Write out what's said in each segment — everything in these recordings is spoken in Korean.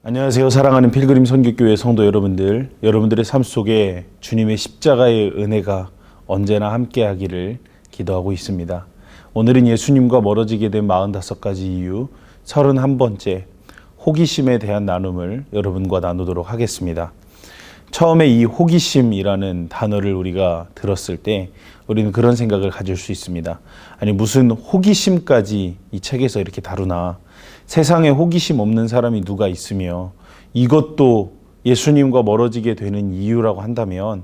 안녕하세요. 사랑하는 필그림 선교교회 성도 여러분들, 여러분들의 삶 속에 주님의 십자가의 은혜가 언제나 함께하기를 기도하고 있습니다. 오늘은 예수님과 멀어지게 된 45가지 이유 31번째 호기심에 대한 나눔을 여러분과 나누도록 하겠습니다. 처음에 이 호기심이라는 단어를 우리가 들었을 때 우리는 그런 생각을 가질 수 있습니다. 아니, 무슨 호기심까지 이 책에서 이렇게 다루나? 세상에 호기심 없는 사람이 누가 있으며 이것도 예수님과 멀어지게 되는 이유라고 한다면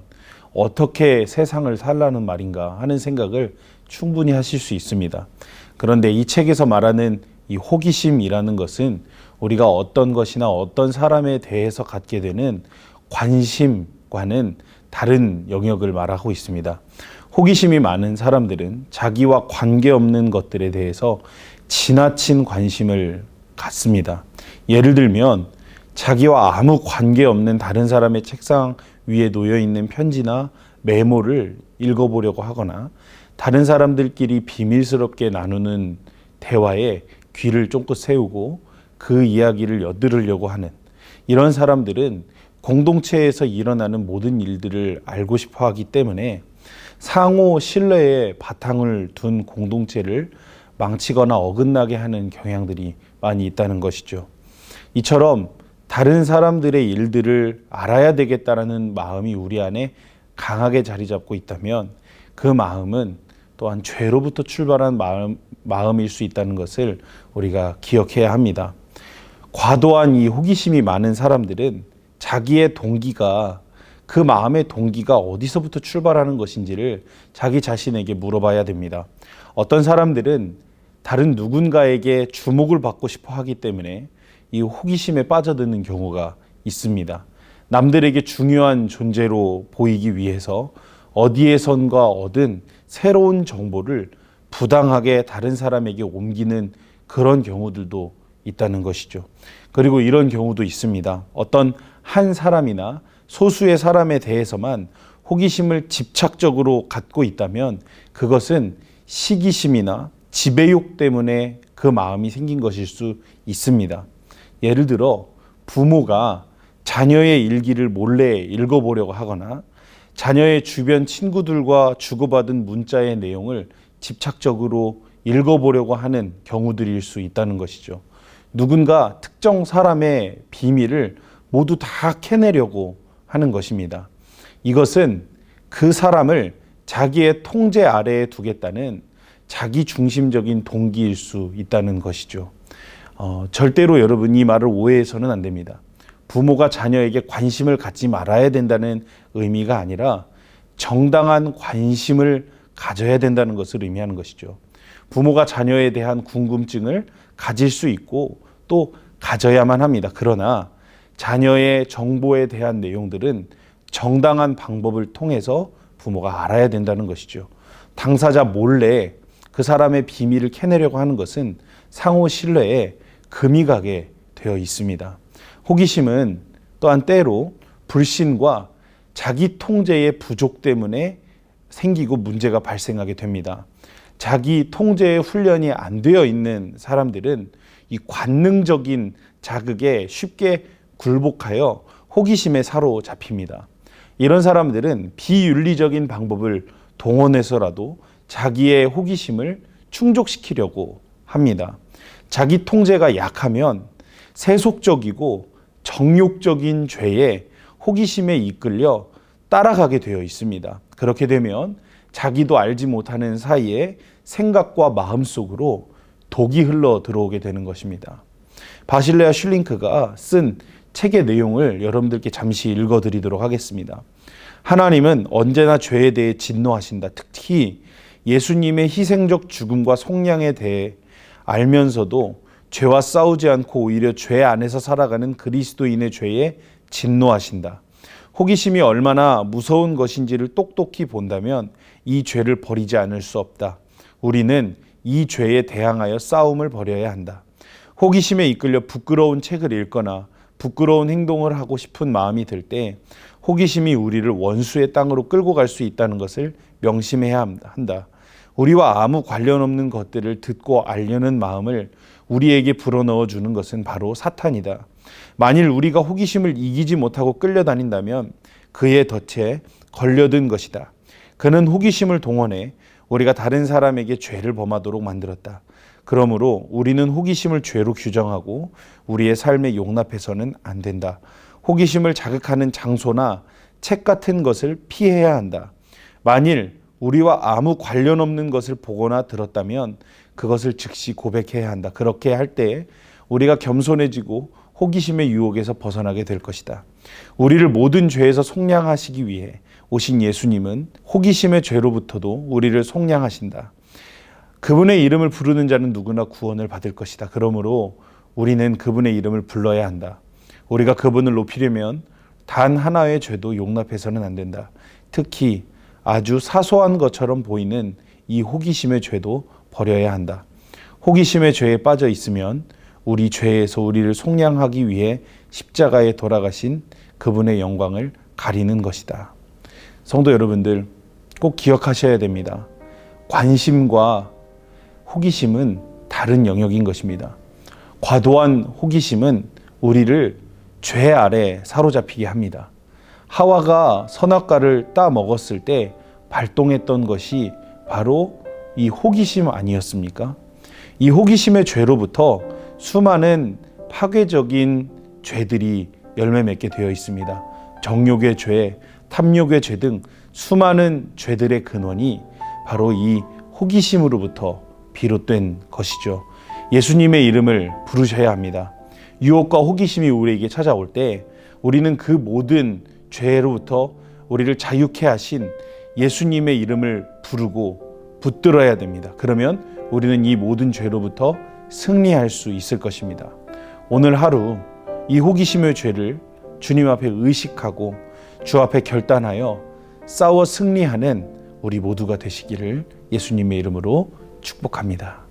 어떻게 세상을 살라는 말인가 하는 생각을 충분히 하실 수 있습니다. 그런데 이 책에서 말하는 이 호기심이라는 것은 우리가 어떤 것이나 어떤 사람에 대해서 갖게 되는 관심과는 다른 영역을 말하고 있습니다. 호기심이 많은 사람들은 자기와 관계없는 것들에 대해서 지나친 관심을 갖습니다. 예를 들면 자기와 아무 관계없는 다른 사람의 책상 위에 놓여 있는 편지나 메모를 읽어보려고 하거나 다른 사람들끼리 비밀스럽게 나누는 대화에 귀를 쫑긋 세우고 그 이야기를 엿들으려고 하는 이런 사람들은 공동체에서 일어나는 모든 일들을 알고 싶어 하기 때문에 상호 신뢰에 바탕을 둔 공동체를 망치거나 어긋나게 하는 경향들이 많이 있다는 것이죠. 이처럼 다른 사람들의 일들을 알아야 되겠다라는 마음이 우리 안에 강하게 자리 잡고 있다면 그 마음은 또한 죄로부터 출발한 마음일 수 있다는 것을 우리가 기억해야 합니다. 과도한 이 호기심이 많은 사람들은 자기의 동기가 그 마음의 동기가 어디서부터 출발하는 것인지를 자기 자신에게 물어봐야 됩니다. 어떤 사람들은 다른 누군가에게 주목을 받고 싶어 하기 때문에 이 호기심에 빠져드는 경우가 있습니다. 남들에게 중요한 존재로 보이기 위해서 어디에선가 얻은 새로운 정보를 부당하게 다른 사람에게 옮기는 그런 경우들도 있다는 것이죠. 그리고 이런 경우도 있습니다. 어떤 한 사람이나 소수의 사람에 대해서만 호기심을 집착적으로 갖고 있다면 그것은 시기심이나 지배욕 때문에 그 마음이 생긴 것일 수 있습니다. 예를 들어 부모가 자녀의 일기를 몰래 읽어보려고 하거나 자녀의 주변 친구들과 주고받은 문자의 내용을 집착적으로 읽어보려고 하는 경우들일 수 있다는 것이죠. 누군가 특정 사람의 비밀을 모두 다 캐내려고 하는 것입니다. 이것은 그 사람을 자기의 통제 아래에 두겠다는 자기 중심적인 동기일 수 있다는 것이죠. 절대로 여러분 이 말을 오해해서는 안 됩니다. 부모가 자녀에게 관심을 갖지 말아야 된다는 의미가 아니라 정당한 관심을 가져야 된다는 것을 의미하는 것이죠. 부모가 자녀에 대한 궁금증을 가질 수 있고 또 가져야만 합니다. 그러나 자녀의 정보에 대한 내용들은 정당한 방법을 통해서 부모가 알아야 된다는 것이죠. 당사자 몰래 그 사람의 비밀을 캐내려고 하는 것은 상호 신뢰에 금이 가게 되어 있습니다. 호기심은 또한 때로 불신과 자기 통제의 부족 때문에 생기고 문제가 발생하게 됩니다. 자기 통제의 훈련이 안 되어 있는 사람들은 이 관능적인 자극에 쉽게 굴복하여 호기심에 사로잡힙니다. 이런 사람들은 비윤리적인 방법을 동원해서라도 자기의 호기심을 충족시키려고 합니다. 자기 통제가 약하면 세속적이고 정욕적인 죄에 호기심에 이끌려 따라가게 되어 있습니다. 그렇게 되면 자기도 알지 못하는 사이에 생각과 마음 속으로 독이 흘러 들어오게 되는 것입니다. 바실레아 슐링크가 쓴 책의 내용을 여러분들께 잠시 읽어드리도록 하겠습니다. 하나님은 언제나 죄에 대해 진노하신다. 특히 예수님의 희생적 죽음과 속량에 대해 알면서도 죄와 싸우지 않고 오히려 죄 안에서 살아가는 그리스도인의 죄에 진노하신다. 호기심이 얼마나 무서운 것인지를 똑똑히 본다면 이 죄를 버리지 않을 수 없다. 우리는 이 죄에 대항하여 싸움을 벌여야 한다. 호기심에 이끌려 부끄러운 책을 읽거나 부끄러운 행동을 하고 싶은 마음이 들 때 호기심이 우리를 원수의 땅으로 끌고 갈 수 있다는 것을 명심해야 한다. 우리와 아무 관련 없는 것들을 듣고 알려는 마음을 우리에게 불어넣어 주는 것은 바로 사탄이다. 만일 우리가 호기심을 이기지 못하고 끌려다닌다면 그의 덫에 걸려든 것이다. 그는 호기심을 동원해 우리가 다른 사람에게 죄를 범하도록 만들었다. 그러므로 우리는 호기심을 죄로 규정하고 우리의 삶에 용납해서는 안 된다. 호기심을 자극하는 장소나 책 같은 것을 피해야 한다. 만일 우리와 아무 관련 없는 것을 보거나 들었다면 그것을 즉시 고백해야 한다. 그렇게 할 때 우리가 겸손해지고 호기심의 유혹에서 벗어나게 될 것이다. 우리를 모든 죄에서 속량하시기 위해 오신 예수님은 호기심의 죄로부터도 우리를 속량하신다. 그분의 이름을 부르는 자는 누구나 구원을 받을 것이다. 그러므로 우리는 그분의 이름을 불러야 한다. 우리가 그분을 높이려면 단 하나의 죄도 용납해서는 안 된다. 특히 아주 사소한 것처럼 보이는 이 호기심의 죄도 버려야 한다. 호기심의 죄에 빠져 있으면 우리 죄에서 우리를 속량하기 위해 십자가에 돌아가신 그분의 영광을 가리는 것이다. 성도 여러분들, 꼭 기억하셔야 됩니다. 관심과 호기심은 다른 영역인 것입니다. 과도한 호기심은 우리를 죄 아래 사로잡히게 합니다. 하와가 선악과를 따 먹었을 때 발동했던 것이 바로 이 호기심 아니었습니까? 이 호기심의 죄로부터 수많은 파괴적인 죄들이 열매 맺게 되어 있습니다. 정욕의 죄, 탐욕의 죄 등 수많은 죄들의 근원이 바로 이 호기심으로부터 비롯된 것이죠. 예수님의 이름을 부르셔야 합니다. 유혹과 호기심이 우리에게 찾아올 때 우리는 그 모든 죄로부터 우리를 자유케 하신 예수님의 이름을 부르고 붙들어야 됩니다. 그러면 우리는 이 모든 죄로부터 승리할 수 있을 것입니다. 오늘 하루 이 호기심의 죄를 주님 앞에 의식하고 주 앞에 결단하여 싸워 승리하는 우리 모두가 되시기를 예수님의 이름으로 축복합니다.